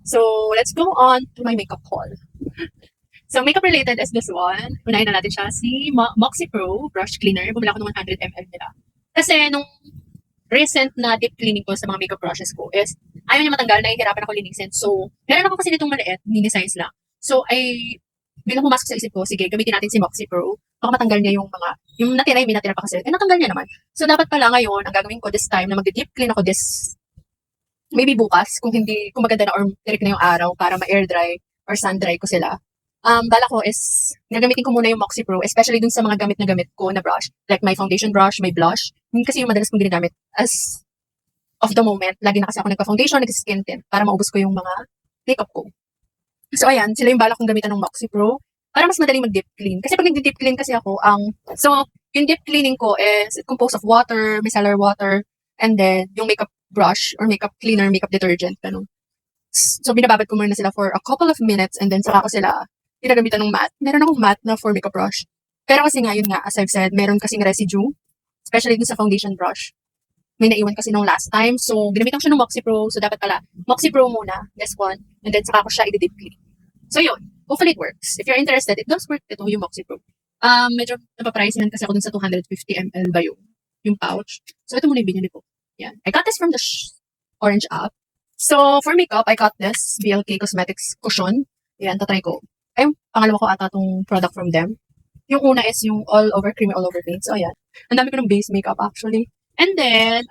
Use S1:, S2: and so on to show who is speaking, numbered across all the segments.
S1: So, let's go on to my makeup haul. So, makeup related is this one. Unahin na natin siya. Si Moxie Pro Brush Cleaner. Bumila ako ng 100 ml nila. Kasi nung recent na deep cleaning ko sa mga makeup brushes ko is ayaw niya matanggal, nahihirapan ako linisin. So, meron ako kasi nitong maliit, mini size lang. So, bilang pumasok sa isip ko, sige, gamitin natin si Moxie Pro. Baka matanggal niya yung yung natira, yung natira pa kasi. Natanggal niya naman. So, dapat pala ngayon, ang gagawin ko this time na mag-deep clean ako maybe bukas, kung maganda na or direct na yung araw para ma-air dry or sun dry ko sila. Bala ko is, gagamitin ko muna yung Moxie Pro, especially dun sa mga gamit na gamit ko na brush. Like my foundation brush, my blush. Yun kasi yung madalas kong ginagamit as of the moment. Lagi na kasi ako nagpa-foundation, nag-skin tint para maubos ko yung mga makeup ko. So ayan, sila yung bala kong gamitan ng Moxie Pro para mas madaling mag-deep clean. Kasi pag nag-deep clean kasi ako, yung deep cleaning ko is composed of water, micellar water, and then yung makeup brush or makeup cleaner, makeup detergent, ganun. So, binababad ko muna sila for a couple of minutes and then saka ko sila ginagamitan ng matte. Meron akong matte na for makeup brush. Pero kasi nga, yun nga, as I've said, meron kasing residue, especially dun sa foundation brush. May naiwan kasi nung last time. So, ginamitan ko siya ng Moxie Pro. So, dapat pala, Moxie Pro muna, this one. And then saka ko siya i-deep clean. So, yun. Hopefully it works. If you're interested, it does work. Ito yung Moxie Pro. Medyo napaprice man kasi ako dun sa 250 ml ba yung pouch. So, ito muna yung binili ko. Yan. I got this from the Orange app. So, for makeup, I got this BLK Cosmetics cushion. Yan, tatry ko. Ay, pangalawa ko ata tong product from them. Yung una is yung all over creamy all over paint. So, ayan. Ang dami ko ng base makeup actually. And then,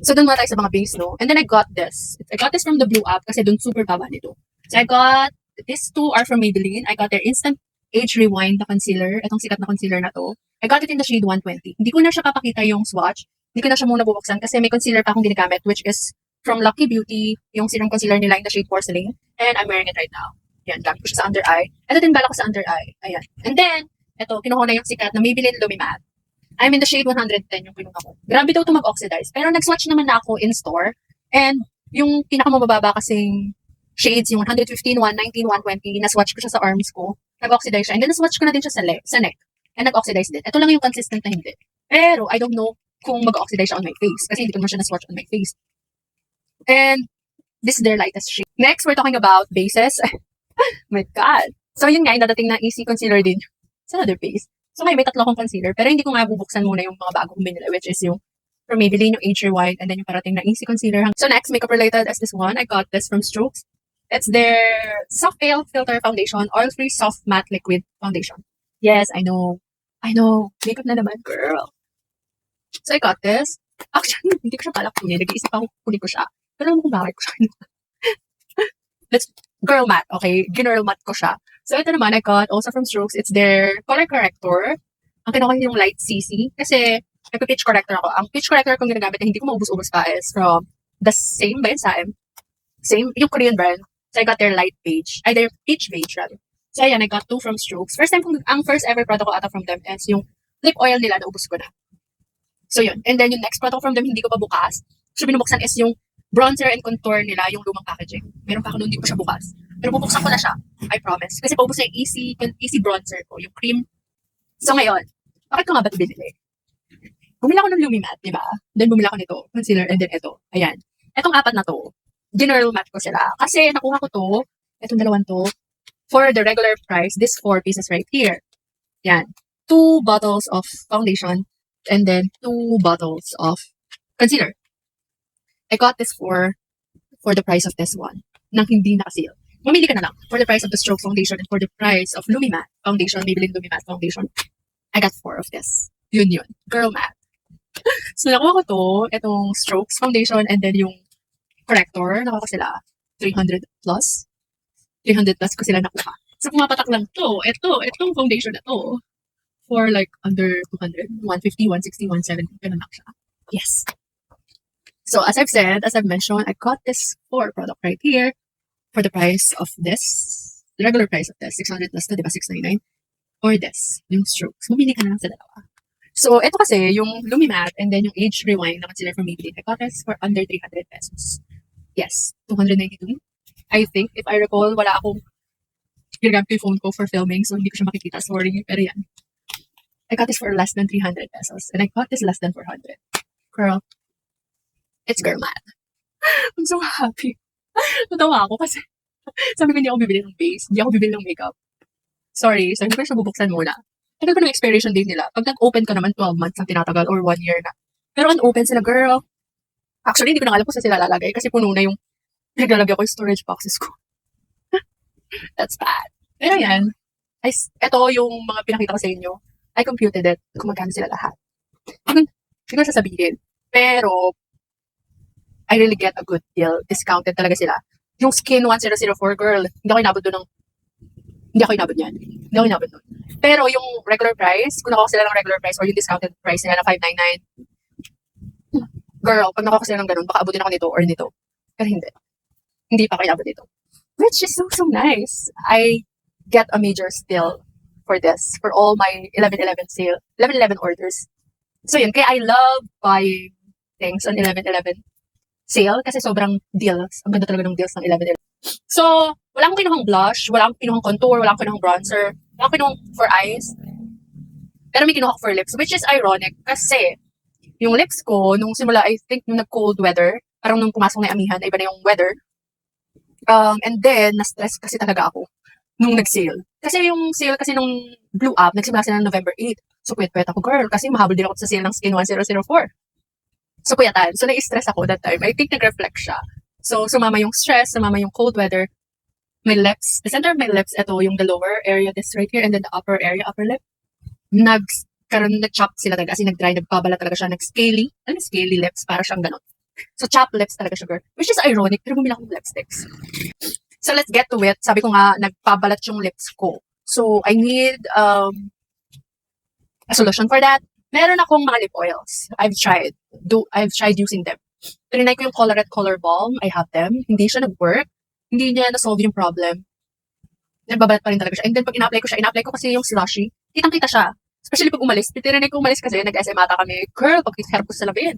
S1: so dun muna tayo sa mga base, no? And then I got this. I got this from the Blue app kasi dun super baba nito. So, I got, these two are from Maybelline. I got their Instant Age Rewind na concealer. Itong sikat na concealer na to. I got it in the shade 120. Hindi ko na siya papakita yung swatch. Hindi ko na siya muna bubuksan kasi may concealer pa akong ginagamit which is from Lucky Beauty, yung serum concealer nila in the shade Porcelain. And I'm wearing it right now. Yan, gamit ko siya sa under eye. Ito din bala ko sa under eye. Ayan. And then, ito, kinuha ko na yung sikat na Maybelline Lumi Matte. I'm in the shade 110 yung kinuha ko. Grabe daw ito mag-oxidize. Pero nag-swatch naman na ako in store. And yung pinakamababa kasing shades, yung 115, 119, 120, na-swatch ko siya sa arms ko. Nag-oxidize siya. And then na-swatch ko na din siya sa neck. And nag-oxidize din. Ito lang yung consistent na hindi. Pero, I don't know kung mag-oxidize siya on my face. Kasi hindi ko naman siya na-swatch on my face. And this is their lightest shade. Next, we're talking about bases. My God. So, yun nga, yung dadating na easy concealer din. It's another base. So, may tatlo akong concealer. Pero hindi ko nga bubuksan muna yung mga bago kong binili, which is yung from Maybelline, yung Age Rewind, and then yung parating na easy concealer. So, next, makeup related is this one. I got this from Strokes. It's their Soft Pale Filter Foundation, Oil-Free Soft Matte Liquid Foundation. Yes, I know. Makeup na naman, girl. So, I got this. Actually, hindi ko siya pala kunin. Nag-iisip ako kunin ko siya. Pero alam mo kung bakit ko siya. Let's girl matte, okay? Girl matte ko siya. So, ito naman, I got also from Strokes. It's their color corrector. Ang kinuha yung light CC. Kasi, nagpa-pitch corrector ako. Ang pitch corrector kong ginagamit na hindi ko maubos-ubos pa is from the same ba yun sa Same, yung Korean brand. So, I got their light beige. Their peach beige, rather. So, ayan, I got two from Strokes. Ang first ever product ko ata from them is yung lip oil nila, naubos ko na. So, yun. And then, yung next product from them, hindi ko pa bukas. So, binubuksan is yung bronzer and contour nila, yung lumang packaging. Meron pa ako doon, hindi ko siya bukas. Pero bubuksan ko na siya. I promise. Kasi paubos na yung easy bronzer ko, yung cream. So, ngayon, bakit ko nga ba ito binili? Bumila ako ng Lumi Matte, di ba? Then, bumila ako nito, concealer, and then ito. Ayan. Etong apat na to, general matte ko sila. Kasi, nakuha ko to, etong dalawang to, for the regular price, this 4 pieces right here. Yan. 2 bottles of foundation, and then 2 bottles of concealer. I got this for the price of this one, nang hindi naka-sale. Mamili ka na lang for the price of the Stroke Foundation and for the price of Lumi Matte Foundation, Maybelline Lumi Matte Foundation. I got 4 of this. Yun. Girl matte. So, nakuha ko to, itong Strokes Foundation and then yung corrector, nakuha ko sila 300 plus. 300 plus ko sila nakuha. So, pumapatak lang to. Itong foundation na to for like under 200, 150, 160, 170. Ganun lang siya. Yes. So, as I've mentioned, I got this 4 product right here for the price of this. The regular price of this, 600 plus to, diba? 699. Or this, yung Strokes. Mamili ka na lang sa dalawa. So, ito kasi, yung Lumi Matte and then yung Age Rewind na concealer from Maybelline, I got this for under 300 pesos. Yes, 292. I think, if I recall, wala akong ginagamit ko yung phone ko for filming, so hindi ko siya makikita. Sorry, pero yan. I got this for less than 300 pesos. And I got this less than 400. Girl, it's girl matte. I'm so happy. Natawa ako kasi sabi ko hindi ako bibili ng base, hindi ako bibili ng makeup. Sorry, so hindi ko na siya bubuksan muna. Tagal pa ng expiration date nila. Pag nag-open ka naman, 12 months ang tinatagal or 1 year na. Pero unopen sila, girl. Actually, hindi ko na alam kung saan sila lalagay kasi puno na yung naglalagay ko yung storage boxes ko. That's bad. Pero yan, ito yung mga pinakita ko sa inyo. I computed it kung magkano sila lahat. Hindi ko sasabihin. Pero, I really get a good deal. Discounted talaga sila. Yung Skin 1004, girl, hindi ako inabot doon ng... Hindi ako inabot yan. Hindi ako inabot doon. Pero yung regular price, kung nakuha sila ng regular price or yung discounted price nila na 599, girl, pag nakuha sila ng ganun, baka abutin ako nito or nito. Pero hindi. Hindi pa ako inabot nito. Which is so nice. I get a major steal for this, for all my 11/11 sale, 11/11 orders. So yun, kaya I love buying things on 11/11 sale kasi sobrang deals. Ang ganda talaga ng deals ng 11/11. So, wala akong kinuhang blush, wala akong kinuhang contour, wala akong kinuhang bronzer, wala akong kinuhang for eyes. Pero may kinuha ko for lips, which is ironic kasi yung lips ko, nung simula, I think, nung nag-cold weather, parang nung pumasok na yung amihan, iba na yung weather. And then, na-stress kasi talaga ako nung nag-sale. Kasi yung sale kasi nung blew up, nagsimula sila ng November 8. So, pwet-pwet ako, girl, kasi mahabol din ako sa sale ng Skin 1004. So, puyatan. So, na-stress ako that time. I think nag-reflect siya. So, sumama yung stress, sumama yung cold weather. My lips, the center of my lips, ito yung the lower area, this right here, and then the upper area, upper lip. Nag-chop sila talaga, kasi nag-dry, nagpabala talaga siya, nag-scaly. Ano scaly lips? Para siyang ganun. So, chop lips talaga siya, girl. Which is ironic, pero bumila akong lipsticks. So, let's get to it. Sabi ko nga, nagpabalat yung lips ko. So, I need a solution for that. Meron akong mga lip oils. I've tried using them. Trinay ko yung Colourette Color Balm. I have them. Hindi siya nag-work. Hindi niya na-solve yung problem. Nagbabalat pa rin talaga siya. And then, pag ina-apply ko kasi yung slushy, kitang-kita siya. Especially pag umalis. Trinay ko umalis kasi nag-SM ata kami. Girl, pag harap ko sa labin.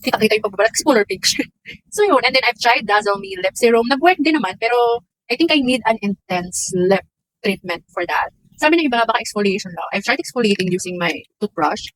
S1: Kita-kita yung pagbabalat. Polar picture. So yun. And then, I've tried Dazzle Me Lip Serum. Nag-work din naman. Pero, I think I need an intense lip treatment for that. Sabi ng iba, baka exfoliation lang. I've tried exfoliating using my toothbrush.